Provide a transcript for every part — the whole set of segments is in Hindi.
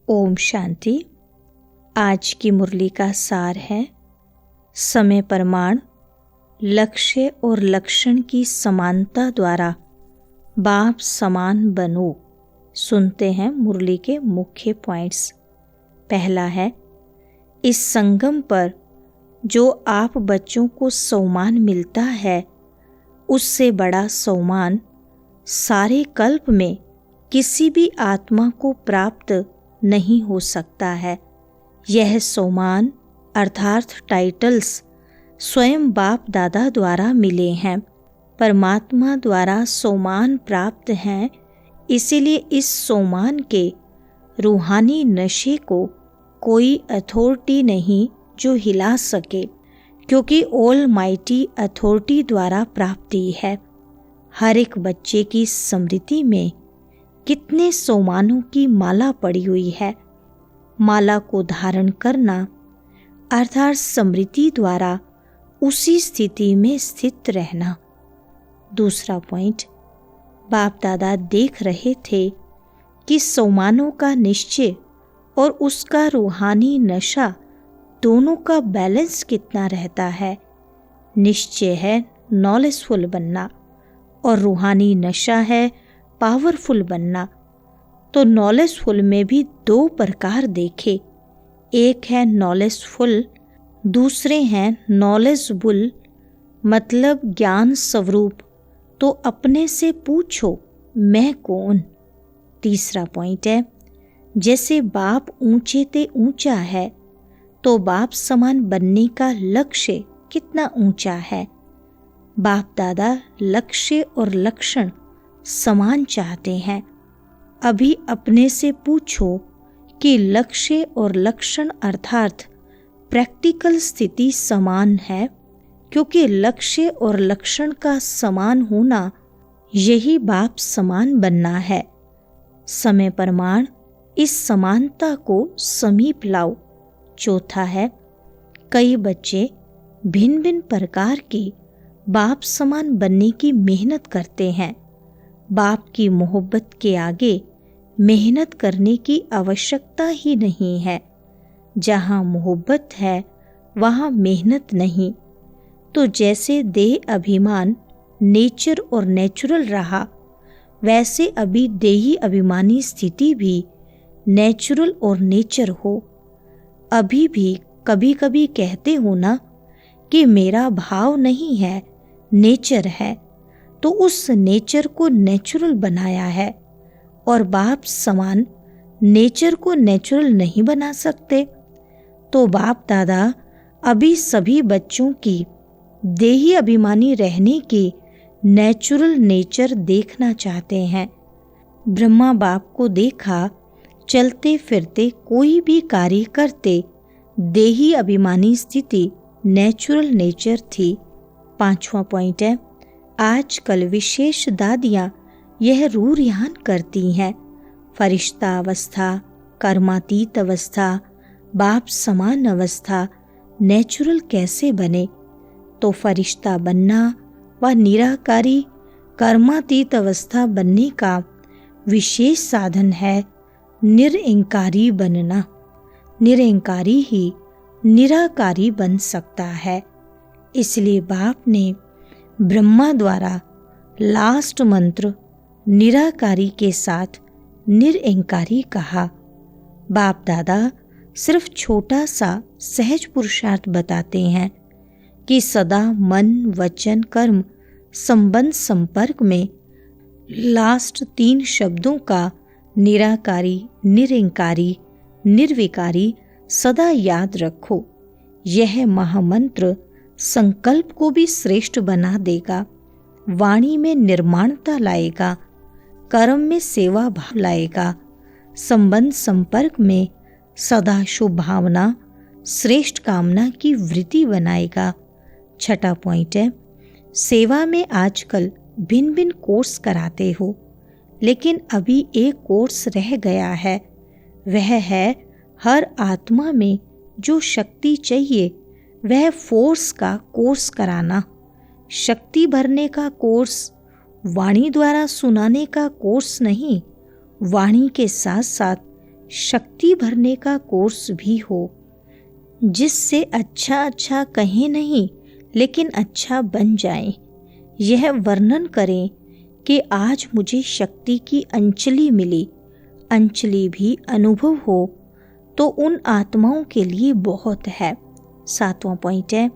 ओम शांति। आज की मुरली का सार है समय प्रमाण, लक्ष्य और लक्षण की समानता द्वारा बाप समान बनो। सुनते हैं मुरली के मुख्य पॉइंट्स। पहला है, इस संगम पर जो आप बच्चों को सम्मान मिलता है उससे बड़ा सम्मान सारे कल्प में किसी भी आत्मा को प्राप्त नहीं हो सकता है। यह सम्मान अर्थात टाइटल्स स्वयं बाप दादा द्वारा मिले हैं, परमात्मा द्वारा सम्मान प्राप्त हैं। इसीलिए इस सम्मान के रूहानी नशे को कोई अथॉरिटी नहीं जो हिला सके, क्योंकि ऑल माइटी अथॉरिटी द्वारा प्राप्ति है। हर एक बच्चे की स्मृति में कितने सम्मानों की माला पड़ी हुई है। माला को धारण करना अर्थात स्मृति द्वारा उसी स्थिति में स्थित रहना। दूसरा पॉइंट, बाप दादा देख रहे थे कि सम्मानों का निश्चय और उसका रूहानी नशा दोनों का बैलेंस कितना रहता है। निश्चय है नॉलेजफुल बनना और रूहानी नशा है पावरफुल बनना। तो नॉलेजफुल में भी दो प्रकार देखे, एक है नॉलेजफुल, दूसरे हैं नॉलेजबुल, मतलब ज्ञान स्वरूप। तो अपने से पूछो मैं कौन। तीसरा पॉइंट है, जैसे बाप ऊंचे ते ऊंचा है तो बाप समान बनने का लक्ष्य कितना ऊंचा है। बाप दादा लक्ष्य और लक्षण समान चाहते हैं। अभी अपने से पूछो कि लक्ष्य और लक्षण अर्थात प्रैक्टिकल स्थिति समान है, क्योंकि लक्ष्य और लक्षण का समान होना यही बाप समान बनना है। समय प्रमाण इस समानता को समीप लाओ। चौथा है, कई बच्चे भिन्न भिन्न प्रकार की बाप समान बनने की मेहनत करते हैं। बाप की मोहब्बत के आगे मेहनत करने की आवश्यकता ही नहीं है। जहाँ मोहब्बत है वहाँ मेहनत नहीं। तो जैसे देह अभिमान नेचर और नेचुरल रहा, वैसे अभी देही अभिमानी स्थिति भी नेचुरल और नेचर हो। अभी भी कभी कभी कहते हो ना कि मेरा भाव नहीं है, नेचर है। तो उस नेचर को नेचुरल बनाया है और बाप समान नेचर को नेचुरल नहीं बना सकते। तो बाप दादा अभी सभी बच्चों की देही अभिमानी रहने की नेचुरल नेचर देखना चाहते हैं। ब्रह्मा बाप को देखा चलते फिरते कोई भी कार्य करते, देही अभिमानी स्थिति नेचुरल नेचर थी। पांचवा पॉइंट है, आजकल विशेष दादियाँ यह रूरियान करती हैं, फरिश्ता अवस्था, कर्मातीत अवस्था, बाप समान अवस्था नेचुरल कैसे बने। तो फरिश्ता बनना व निराकारी कर्मातीत अवस्था बनने का विशेष साधन है निरअहंकारी बनना। निरअहंकारी ही निराकारी बन सकता है। इसलिए बाप ने ब्रह्मा द्वारा लास्ट मंत्र निराकारी के साथ निरअहंकारी कहा। बाप दादा सिर्फ छोटा सा सहज पुरुषार्थ बताते हैं कि सदा मन वचन कर्म संबंध संपर्क में लास्ट 3 शब्दों का निराकारी निरअहंकारी निर्विकारी सदा याद रखो। यह महामंत्र संकल्प को भी श्रेष्ठ बना देगा, वाणी में निर्माणता लाएगा, कर्म में सेवा भाव लाएगा, संबंध संपर्क में सदा शुभ भावना श्रेष्ठ कामना की वृत्ति बनाएगा। छठा पॉइंट है, सेवा में आजकल भिन्न भिन्न कोर्स कराते हो, लेकिन अभी एक कोर्स रह गया है। वह है हर आत्मा में जो शक्ति चाहिए वह फोर्स का कोर्स कराना। शक्ति भरने का कोर्स, वाणी द्वारा सुनाने का कोर्स नहीं, वाणी के साथ साथ शक्ति भरने का कोर्स भी हो, जिससे अच्छा कहें नहीं लेकिन अच्छा बन जाए। यह वर्णन करें कि आज मुझे शक्ति की अंजलि मिली, अंजलि भी अनुभव हो तो उन आत्माओं के लिए बहुत है। 7वां पॉइंट है,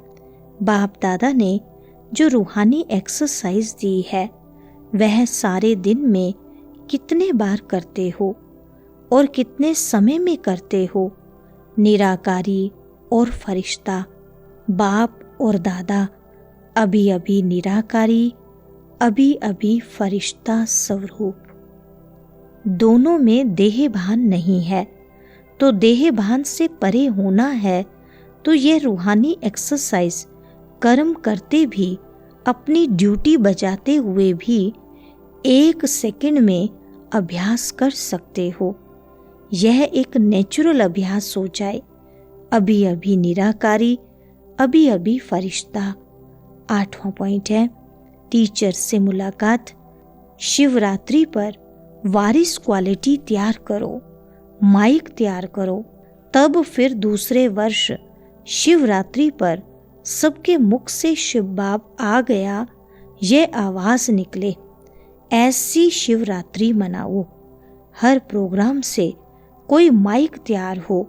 बाप दादा ने जो रूहानी एक्सरसाइज दी है वह सारे दिन में कितने बार करते हो और कितने समय में करते हो। निराकारी और फरिश्ता, बाप और दादा, अभी अभी निराकारी, अभी अभी फरिश्ता स्वरूप। दोनों में देह भान नहीं है, तो देह भान से परे होना है तो यह रूहानी एक्सरसाइज कर्म करते भी, अपनी ड्यूटी बजाते हुए भी 1 सेकंड में अभ्यास कर सकते हो। यह एक नेचुरल अभ्यास हो जाए। अभी अभी निराकारी, अभी अभी फरिश्ता। 8वां पॉइंट है, टीचर से मुलाकात। शिवरात्रि पर वारिस क्वालिटी तैयार करो, माइक तैयार करो, तब फिर दूसरे वर्ष शिवरात्रि पर सबके मुख से शिव बाब आ गया यह आवाज निकले। ऐसी शिवरात्रि मनाओ। हर प्रोग्राम से कोई माइक तैयार हो,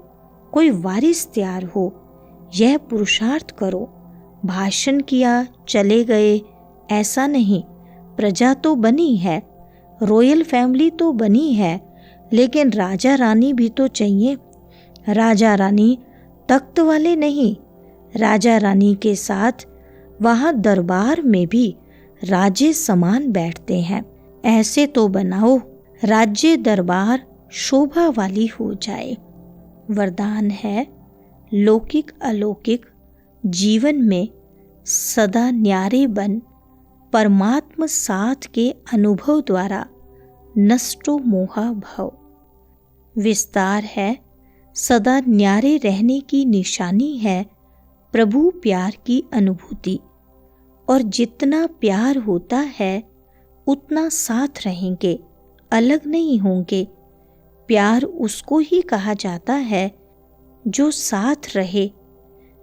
कोई वारिस तैयार हो, यह पुरुषार्थ करो। भाषण किया चले गए ऐसा नहीं। प्रजा तो बनी है, रॉयल फैमिली तो बनी है, लेकिन राजा रानी भी तो चाहिए। राजा रानी तख्त वाले नहीं, राजा रानी के साथ वहाँ दरबार में भी राजे समान बैठते हैं। ऐसे तो बनाओ राज्य दरबार शोभा वाली हो जाए। वरदान है, लौकिक अलौकिक जीवन में सदा न्यारे बन, परमात्म साथ के अनुभव द्वारा नष्टो मोहा भव। विस्तार है, सदा न्यारे रहने की निशानी है प्रभु प्यार की अनुभूति, और जितना प्यार होता है उतना साथ रहेंगे, अलग नहीं होंगे। प्यार उसको ही कहा जाता है जो साथ रहे।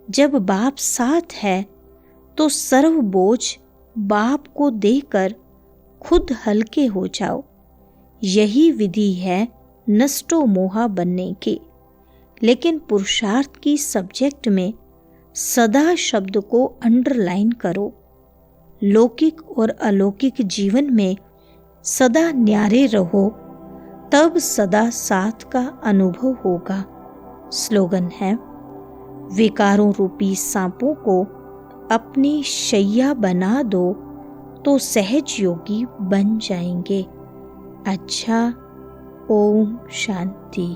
जब बाप साथ है तो सर्व बोझ बाप को देकर खुद हल्के हो जाओ। यही विधि है नष्टो मोहा बनने की। लेकिन पुरुषार्थ की सब्जेक्ट में सदा शब्द को अंडरलाइन करो। लौकिक और अलौकिक जीवन में सदा न्यारे रहो, तब सदा साथ का अनुभव होगा। स्लोगन है, विकारों रूपी सांपों को अपनी शैया बना दो तो सहज योगी बन जाएंगे। अच्छा, ओम शांति।